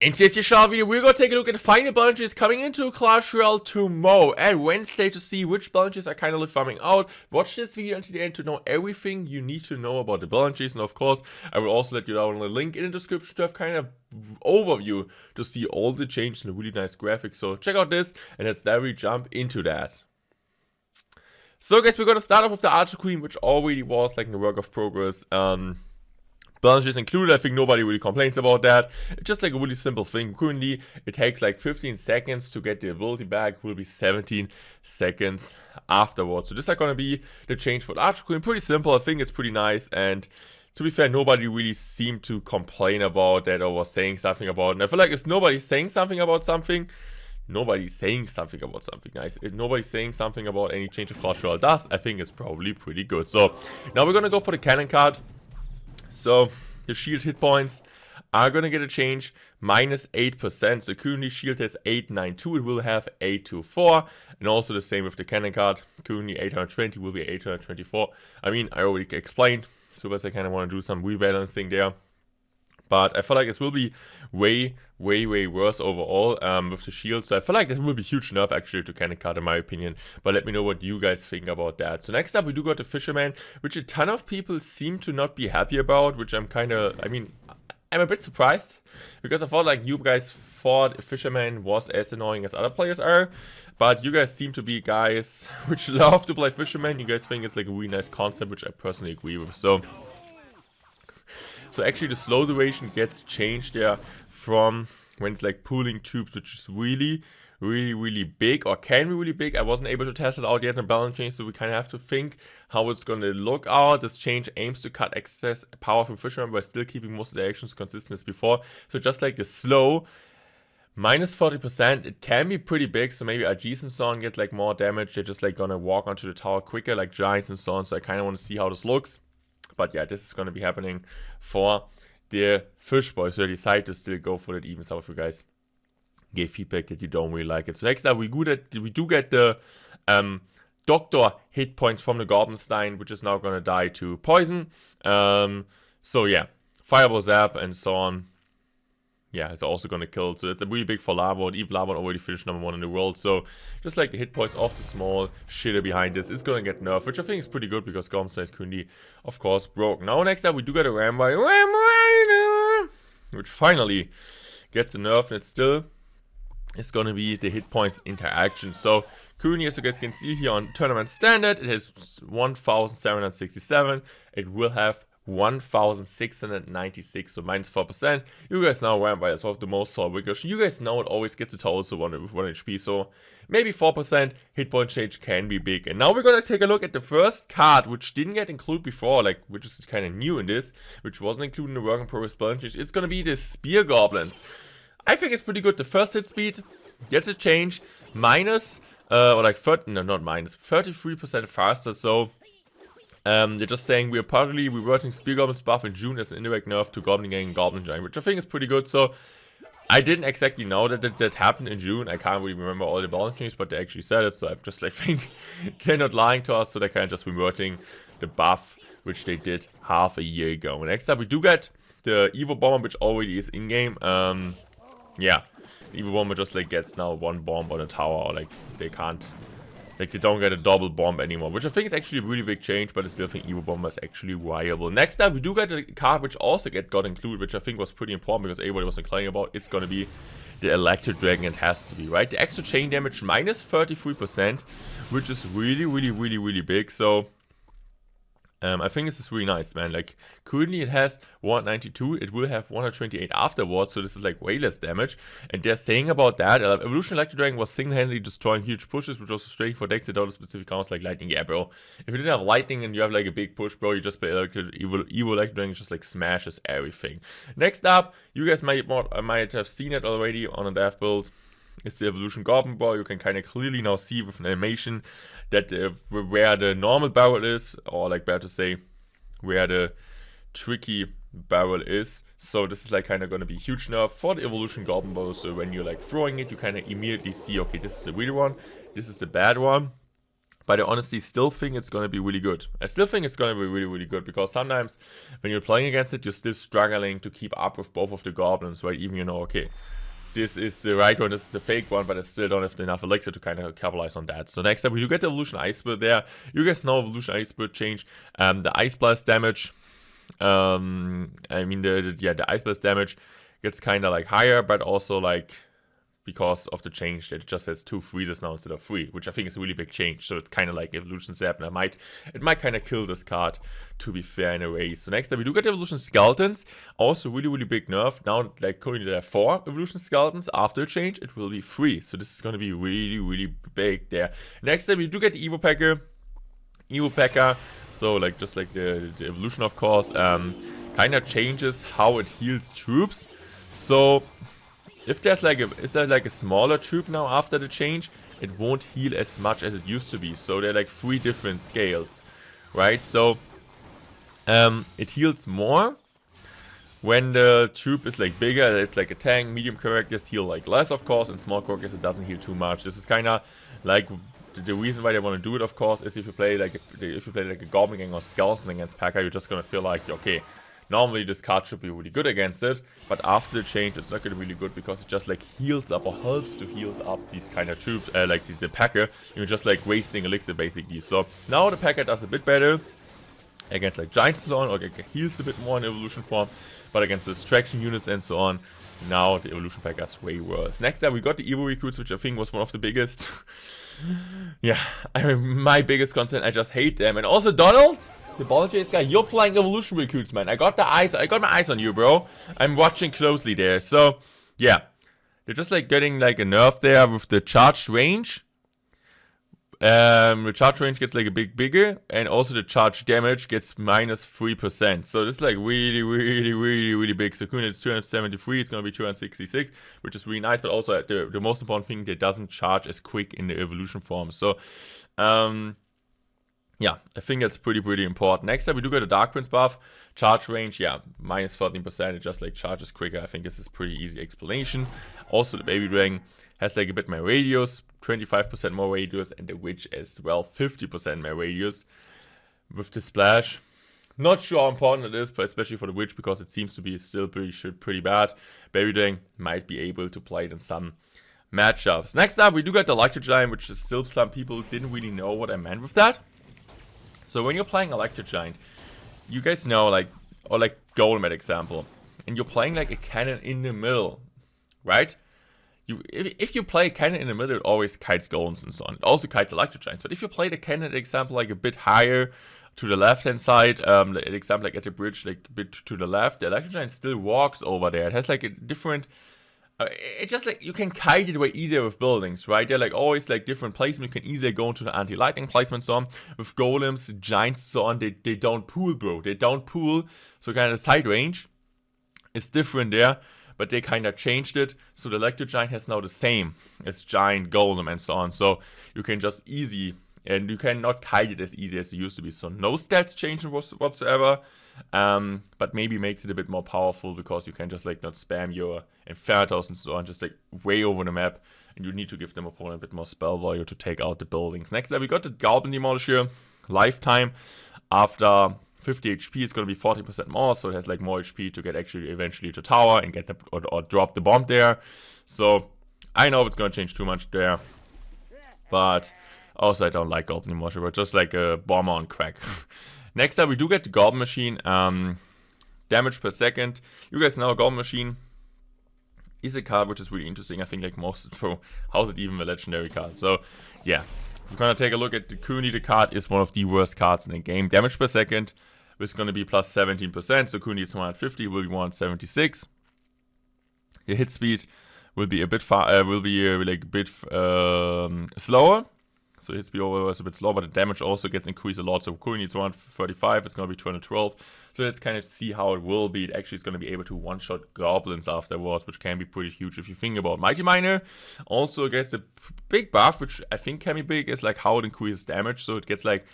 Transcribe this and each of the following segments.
In today's short video, we're going to take a look at the final bunches coming into Clash Royale tomorrow and Wednesday to see which bunches are kind of farming out. Watch this video until the end to know everything you need to know about the bunches, and of course, I will also let you down a link in the description to have kind of overview to see all the changes and the really nice graphics. So check out this, and let's directly jump into that. So guys, we're going to start off with the Archer Queen, which already was like in the work of progress. Bunches included, I think nobody really complains about that. It's just like a really simple thing. Currently, it takes like 15 seconds to get the ability back. It will be 17 seconds afterwards. So this is going to be the change for the Archer Queen. Pretty simple. I think it's pretty nice. And to be fair, nobody really seemed to complain about that or was saying something about it. And I feel like if nobody's saying something about something, nobody's saying something about something nice. If nobody's saying something about any change of Clash Royale does, I think it's probably pretty good. So now we're going to go for the cannon card. So the shield hit points are going to get a change, minus 8%. So currently shield has 892, it will have 824. And also the same with the cannon card. Currently 820 will be 824. I mean, I already explained, so I kind of want to do some rebalancing there. But I feel like this will be way worse overall with the shield. So I feel like this will be huge nerf actually to cannon card in my opinion. But let me know what you guys think about that. So next up we do got the Fisherman, which a ton of people seem to not be happy about. Which I'm kind of, I'm a bit surprised. Because I thought like you guys thought Fisherman was as annoying as other players are. But you guys seem to be guys which love to play Fisherman. You guys think it's like a really nice concept, which I personally agree with. So actually the slow duration gets changed there from when it's like pooling troops, which is really big, or can be really big. I wasn't able to test it out yet in the balance change, so we kind of have to think how it's going to look out. This change aims to cut excess power from Fisherman by still keeping most of the actions consistent as before. So just like the slow, minus 40%, it can be pretty big, so maybe RGs and so on get like more damage. They're just like gonna walk onto the tower quicker like Giants and so on, so I kind of want to see how this looks. But yeah, this is going to be happening for the Fish Boy. So I decided to still go for it, even some of you guys gave feedback that you don't really like it. So next up, we do get the Doctor hit points from the Goblin Stein, which is now going to die to poison. So yeah, Fireball Zap and so on. Yeah, it's also going to kill. So it's a really big for Lava. And even Lava already finished #1 in the world. So just like the hit points of the small shitter behind this is going to get nerfed, which I think is pretty good because Goblin Stein is currently, of course, broken. Now next up we do get a Ram Rider, which finally gets a nerf, and it still is going to be the hit points interaction. So currently, as you guys can see here on Tournament Standard, it has 1,767. It will have 1,696, so minus 4%. You guys know Vampire is one of the most solid because you guys know it always gets a total so with 1 HP, so maybe 4% hit point change can be big. And now we're gonna take a look at the first card, which didn't get included before, like which is kind of new in this, which wasn't included in the work in progress balance change. It's gonna be the Spear Goblins. I think it's pretty good. The first hit speed gets a change, minus or like 33% faster. So they're just saying we are partly reverting Spear Goblin's buff in June as an indirect nerf to Goblin Gang and Goblin Giant, which I think is pretty good. So I didn't exactly know that happened in June. I can't really remember all the balance changes, but they actually said it. So I'm just like think they're not lying to us. So they're kind of just reverting the buff which they did half a year ago. Next up we do get the Evo Bomber, which already is in game. Yeah, Evo Bomber just like gets now 1 bomb on a tower, or like they can't. Like, they don't get a double bomb anymore, which I think is actually a really big change, but I still think Evo Bomber is actually viable. Next up, we do get a card which also got included, which I think was pretty important because everybody was complaining about. It's going to be the Electro Dragon. It has to be, right? The extra chain damage, minus 33%, which is really big. So I think this is really nice, man. Like, currently it has 192, it will have 128 afterwards, so this is like way less damage. And they're saying about that, Evolution Electro Dragon was single-handedly destroying huge pushes, which was frustrating for decks that don't have specific counters like Lightning. Yeah, bro. If you didn't have Lightning and you have like a big push, bro, you just play Evo Electro Dragon, just like smashes everything. Next up, you guys might have seen it already on a dev build. Is the Evolution Goblin Barrel. You can kind of clearly now see with an animation that where the normal barrel is, or like better to say, where the tricky barrel is. So this is like kind of going to be a huge nerf for the Evolution Goblin Barrel. So when you're like throwing it, you kind of immediately see, okay, this is the real one, this is the bad one. But I honestly still think it's going to be really good. I still think it's going to be really, really good. Because sometimes when you're playing against it, you're still struggling to keep up with both of the goblins, right? Even you know, okay, this is the right one, this is the fake one, but I still don't have enough elixir to kind of capitalize on that. So next up, we do get the Evolution Ice Spirit there. You guys know Evolution Ice Spirit change. The Ice Blast damage, I mean, the Ice Blast damage gets kind of like higher, but also like because of the change that it just has 2 freezes now instead of 3, which I think is a really big change. So it's kind of like Evolution Zap, and it might kind of kill this card, to be fair, in a way. So next up, we do get Evolution Skeletons, also really, really big nerf. Now, like currently there are 4 Evolution Skeletons. After the change, it will be 3. So this is going to be really, really big there. Next up, we do get the Evo Pekka. So like just like the evolution, of course, kind of changes how it heals troops. So if there's like a smaller troop now after the change, it won't heal as much as it used to be. So there are like 3 different scales, right? So it heals more when the troop is like bigger. It's like a tank. Medium characters heal like less, of course, and small characters it doesn't heal too much. This is kind of like the reason why they want to do it, of course, is if you play like a Goblin Gang or Skeleton against Pekka, you're just gonna feel like, okay, normally this card should be really good against it, but after the change it's not gonna be really good because it just like heals up or helps to heals up these kind of troops, like the Pekka. You're just like wasting elixir basically. So now the Pekka does a bit better against like giants and so on, or like heals a bit more in evolution form, but against the distraction units and so on, now the evolution Pekka is way worse. Next up we got the Evo Recruits, which I think was one of the biggest. Yeah, I mean, my biggest concern, I just hate them. And also Donald, the ball chase guy, you're playing evolution recruits, man. I got my eyes on you, bro. I'm watching closely there. So yeah, they're just like getting like a nerf there with the charged range. The charge range gets like a bit bigger, and also the charge damage gets minus 3%. So this is like really, really, really, really big. So currently it's 273, it's gonna be 266, which is really nice. But also the most important thing, it doesn't charge as quick in the evolution form. So yeah, I think that's pretty important. Next up, we do get a Dark Prince buff. Charge range, yeah, minus 13%. It just like charges quicker. I think this is pretty easy explanation. Also, the Baby Dragon has like a bit more radius, 25% more radius, and the Witch as well, 50% more radius. With the Splash, not sure how important it is, but especially for the Witch, because it seems to be still pretty bad. Baby Dragon might be able to play it in some matchups. Next up, we do get the Electro Giant, which is still some people didn't really know what I meant with that. So when you're playing Electro Giant, you guys know, like, or like Golem example, and you're playing like a cannon in the middle, right? If you play a cannon in the middle, it always kites golems and so on. It also kites Electro Giants. But if you play the cannon example like a bit higher to the left hand side, the example like at the bridge, like a bit to the left, the Electro Giant still walks over there. It has like a different. It's just like you can kite it way easier with buildings, right? They're like always like different placement. You can easier go into the anti-lightning placement, so on. With golems, giants, so on, they don't pool, bro. They don't pool, so kind of side range is different there, but they kind of changed it. So the Electro Giant has now the same as giant, golem, and so on. So you can just easy, and you cannot kite it as easy as it used to be. So no stats changing whatsoever. But maybe makes it a bit more powerful because you can just like not spam your Infernos and so on, just like way over the map, and you need to give them opponent a bit more spell value to take out the buildings. Next up, we got the Goblin Demolisher. Lifetime after 50 HP, it's gonna be 40% more, so it has like more HP to get actually eventually to tower and get the or drop the bomb there. So I know it's gonna change too much there, but also I don't like Goblin Demolisher, but just like a bomber on crack. Next up, we do get the Goblin Machine. Damage per second. You guys know Goblin Machine is a card which is really interesting. I think like most pro, how's it even a legendary card? So yeah, if we're gonna take a look at currently the card is one of the worst cards in the game. Damage per second is gonna be plus 17%. So currently it's 150, will be 176. The hit speed will be a bit like a bit slower. So hit speed was a bit slow, but the damage also gets increased a lot. So currently it's 135, it's going to be 212. So let's kind of see how it will be. It actually is going to be able to one-shot goblins afterwards, which can be pretty huge if you think about Mighty Miner. Also gets a big buff, which I think can be big, is like how it increases damage. So it gets like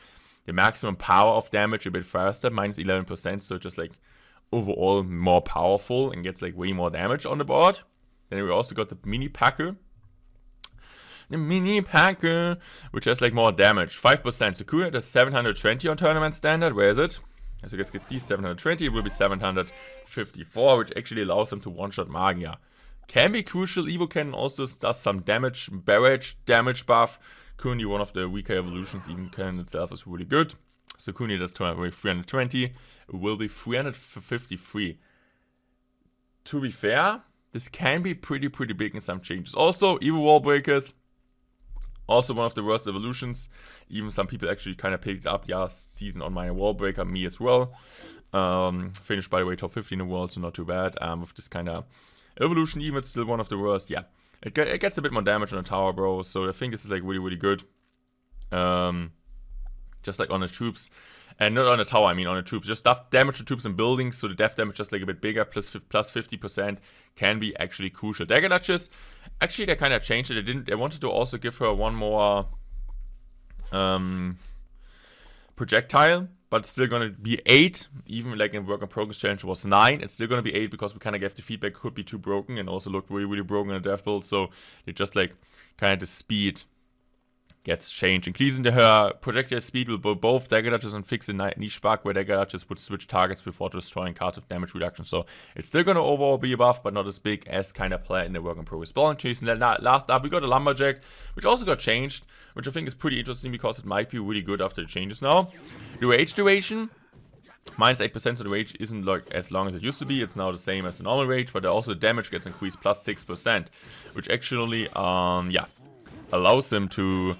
the maximum power of damage a bit faster, minus 11%. So just like overall more powerful and gets like way more damage on the board. Then we also got the mini packer. the mini Pekka, which has like more damage. 5%. So Kuna does 720 on tournament standard. Where is it? As you guys can see, 720. It will be 754, which actually allows him to one-shot Magia. Can be crucial. Evo Cannon also does some damage, barrage damage buff. Currently one of the weaker evolutions. Even Cannon itself is really good. So Kuni does 320. It will be 353. To be fair, this can be pretty big in some changes. Also, Evo Wall Breakers. Also one of the worst evolutions. Even some people actually kind of picked it up last season on my Wall Breaker. Me as well. Finished, by the way, top 50 in the world, so not too bad. With this kind of evolution, even it's still one of the worst. Yeah, it gets a bit more damage on the tower, bro. So I think this is like really good. Just like on the troops, and not on the tower. I mean on the troops. Just damage to troops and buildings. So the death damage just like a bit bigger, plus 50% can be actually crucial. Dagger Duchess, actually they kind of changed it. They wanted to also give her one more projectile. But it's still going to be 8, even like in Work in Progress Challenge was 9. It's still going to be 8 because we kind of gave the feedback could be too broken and also looked really broken in the death build. So they just like kind of the speed gets changed. Increasing her projectile speed will both Dagger Duchess and fix the niche bug where Dagger Duchess would switch targets before destroying cards with damage reduction. So it's still going to overall be a buff, but not as big as kind of planned in the Work in Progress balance chase. And then last up, we got a Lumberjack, which also got changed, which I think is pretty interesting because it might be really good after the changes now. The rage duration, minus 8%, so the rage isn't like as long as it used to be. It's now the same as the normal rage, but also the damage gets increased plus 6%, which actually, allows him to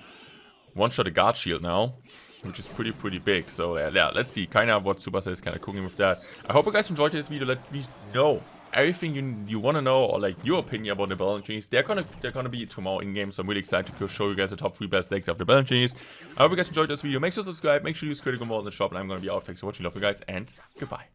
one-shot a guard shield now, which is pretty big. So yeah, let's see kind of what Supercell is kind of cooking with that. I hope you guys enjoyed this video. Let me know everything you want to know, or like your opinion about the balance cheese. They're gonna be tomorrow in game, so I'm really excited to show you guys the top 3 best decks of the balance cheese. I hope you guys enjoyed this video. Make sure to subscribe, make sure you use critical mode in the shop, and I'm gonna be out. Thanks for watching, love you guys, and goodbye.